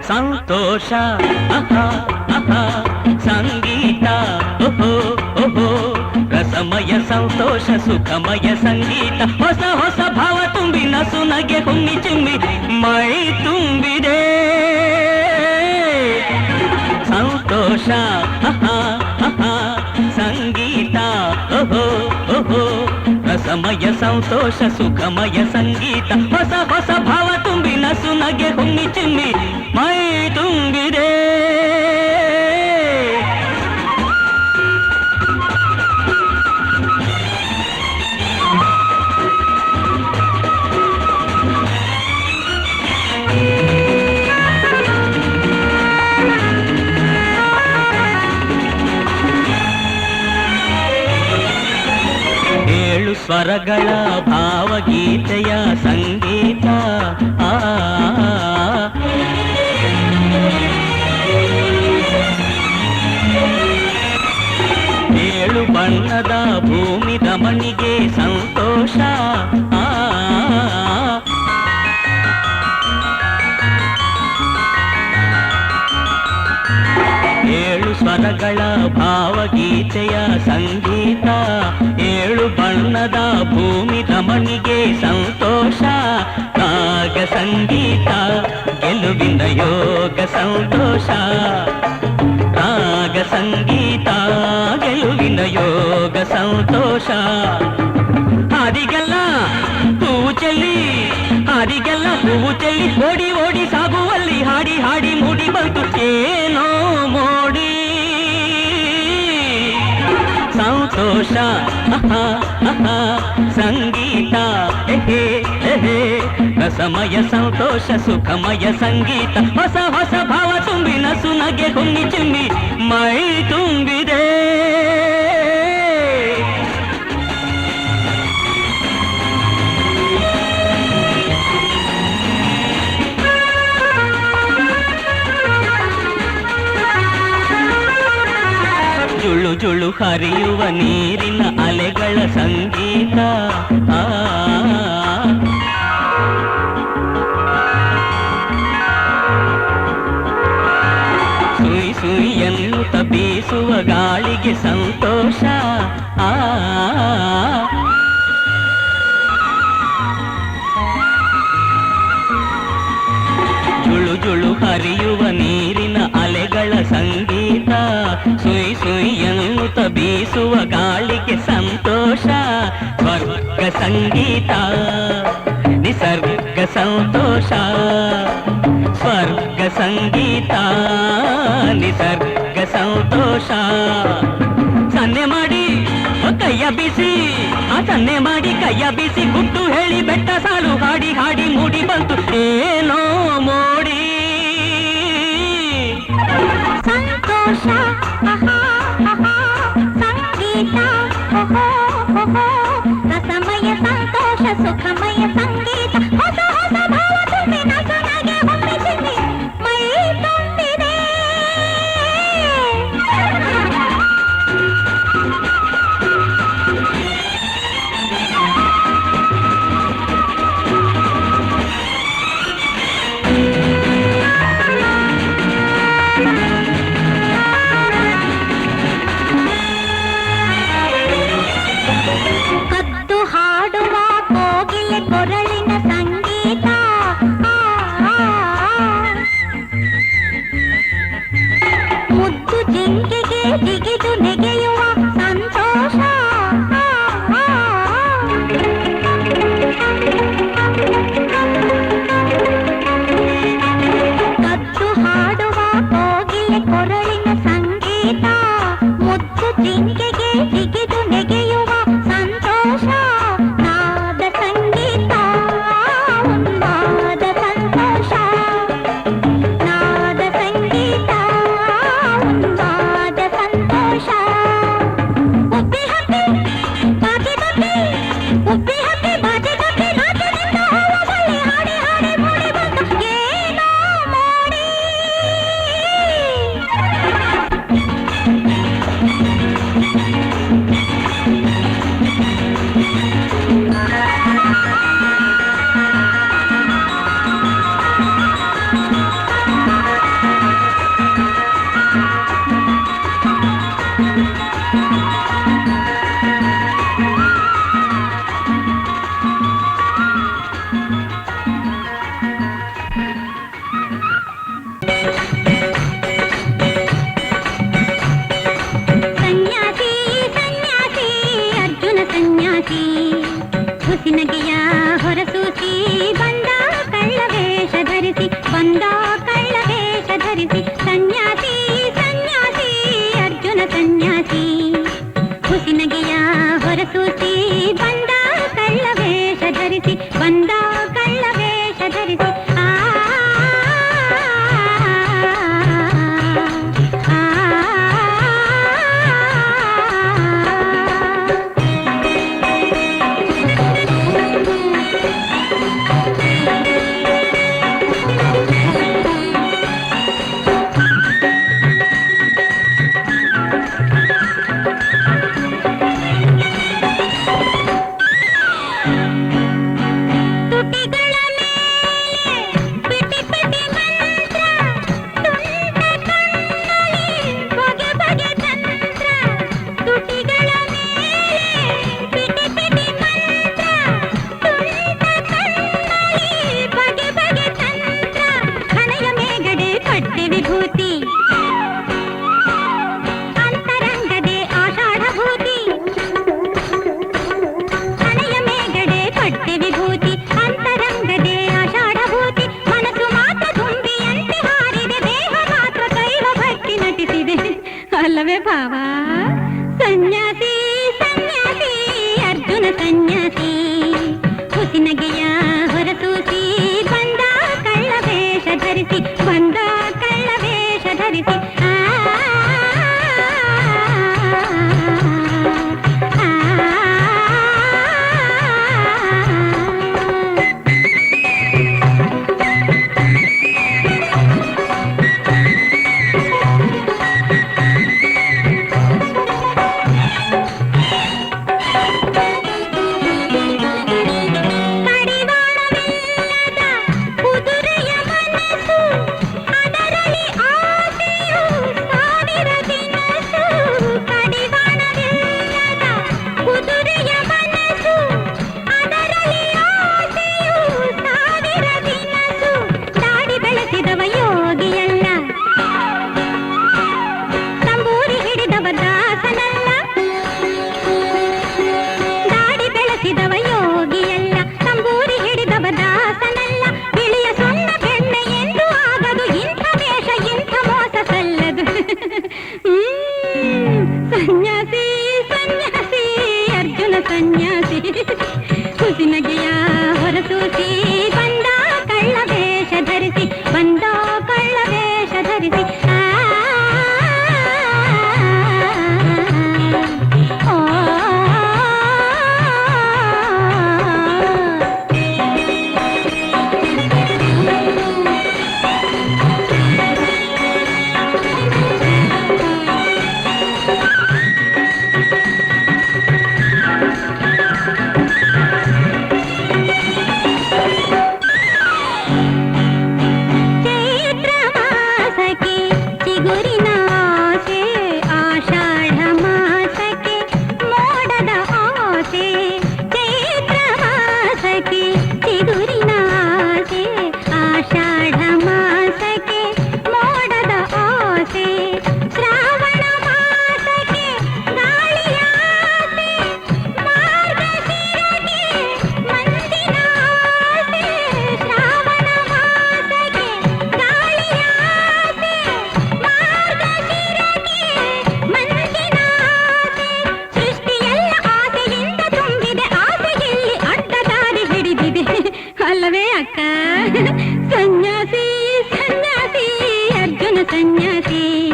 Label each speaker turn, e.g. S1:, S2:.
S1: ಸಂತೋಷ ಸಂಗೀತ ರಸಮಯ ಸಂತೋಷ ಸುಖಮಯ ಸಂಗೀತ ಹೊಸ ಹೊಸ ಭಾವ ತುಂಬಿ ನಸು ನಗೆ ಹುಮ್ಮಿ ಚಿಮ್ಮಿ ಮೈ ತುಂಬಿದೆ ಸಂತೋಷ ಸಂಗೀತ ರಸಮಯ ಸಂತೋಷ ಸುಖಮಯ ಸಂಗೀತ ಹೊಸ ಹೊಸ ಭಾವ ತುಂಬಿ ನಸು ನಗೆ ಹುಮ್ಮಿ ಚಿಮ್ಮಿ ಮೈ ತುಂಬಿದೆ ಸ್ವರಗಳ ಭಾವಗೀತೆಯ ಸಂಗೀತ ಏಳು ಬಣ್ಣದ ಭೂಮಿ ರಮಣಿಗೆ ಸಂತೋಷ ಏಳು ಸ್ವರಗಳ ಭಾವಗೀತೆಯ ಸಂಗೀತ ಏಳು ಬಣ್ಣದ ಭೂಮಿ ರಮಣಿಗೆ ಸಂತೋಷ ರಾಗ ಸಂಗೀತ ಗೆಲುವಿನ ಯೋಗ ಸಂತೋಷ ರಾಗ ಸಂಗೀತ ಗೆಲುವಿನ ಯೋಗ ಸಂತೋಷ ಹಾರಿಗೆಲ್ಲ ಹೂವು ಚೆಲ್ಲಿ ಹಾರಿಗೆಲ್ಲ ಹೂವು ಚೆಲ್ಲಿ ಓಡಿ ಓಡಿ ಸಾಗುವಲ್ಲಿ ಹಾಡಿ ಹಾಡಿ ಮೂಡಿ ಬಂತು ಏನೋ ಮೋಡಿ ಸಂತೋಷ ಸಂಗೀತ ರಸಮಯ ಸಂತೋಷ ಸುಖಮಯ ಸಂಗೀತ ಹೊಸ ಹೊಸ ಭಾವ ತುಂಬಿ ನಸು ನಗೆ ಹುಮ್ಮಿ ಚಿಮ್ಮಿ ಮೈ ತುಂಬಿದೆ ಜುಳು ಜುಳು ಹರಿಯುವ ನೀರಿನ ಅಲೆಗಳ ಸಂಗೀತ ಸುಯಿ ಸುಯಿ ಎನ್ನುತ್ತ ಬೀಸುವ ಗಾಳಿಗೆ ಸಂತೋಷ ಜುಳು ಜುಳು ಹರಿಯುವ ನೀರಿನ ಅಲೆಗಳ ಮಗಳ ಸಂಗೀತ ಸುಯ್ ಸುಯ್ ಎನ್ನುತ್ತ ಬೀಸುವ ಗಾಳಿಗೆ ಸಂತೋಷ ಸ್ವರ್ಗ ಸಂಗೀತ ನಿಸರ್ಗ ಸಂತೋಷ ಸ್ವರ್ಗ ಸಂಗೀತ ನಿಸರ್ಗ ಸಂತೋಷ ಸನ್ನೆ ಮಾಡಿ ಕೈಯ ಬಿಸಿ ಸನ್ನೆ ಮಾಡಿ ಕೈಯ ಬಿಸಿ ಗುಟ್ಟು ಹೇಳಿ ಬೆಟ್ಟ ಸಾಲು ಹಾಡಿ ಹಾಡಿ ಮೂಡಿ ಬಂತು ಏನೋ ಮೋಡಿ
S2: ಸಂತೋಷ ಸಂಗೀತ ರಸಮಯ ಸಂತೋಷ ಸುಖಮಯ ಸಂಗೀತ ಹೊಸ ಹೊಸ ಭಾವ ತುಂಬಿ ನಸನಾಗೆ ಹೊಮ್ಮಿಸಿದೆ ಮೈ ತುಂಬಿದೆ ಕೊರಳಿನ ಸಂಗೀತ ಮುದ್ದು ಜಿಂಕೆಗೆ ಜಿಗಿದು ನೆಗೆಯುವ ಸಂತೋಷ ಕದ್ದು ಹಾಡುವ ಕೋಗಿಲೆ ಕೊರಳಿನ ಸಂಗೀತ ಮುದ್ದು ಜಿಂಕೆಗೆ ಜಿಗಿದು ನೆಗೆಯುವ ಸಂತೋಷ ಹುಸಿನಗೆಯ ಹೊರಸೂಸಿ ಬಂದ ಕಳ್ಳವೇಷ ಧರಿಸಿ ಸನ್ಯಾಸಿ ಸನ್ಯಾಸಿ ಅರ್ಜುನ ಸನ್ಯಾಸಿ ಹುಸಿನಗೆಯ ಹೊರಸೂಸಿ ಬಂದ ಕಳ್ಳವೇಷ ಧರಿಸಿ ಅಲ್ಲವೇ ಭಾವ ಸನ್ಯಾಸಿ ಸನ್ಯಾಸಿ ಅರ್ಜುನ ಸನ್ಯಾಸಿ ಹುಸಿನಗೆಯ ಹೊರಸೂಸಿ ಬಂದ ಕಳ್ಳವೇಷ ಧರಿಸಿ ಸನ್ಯಾಸಿ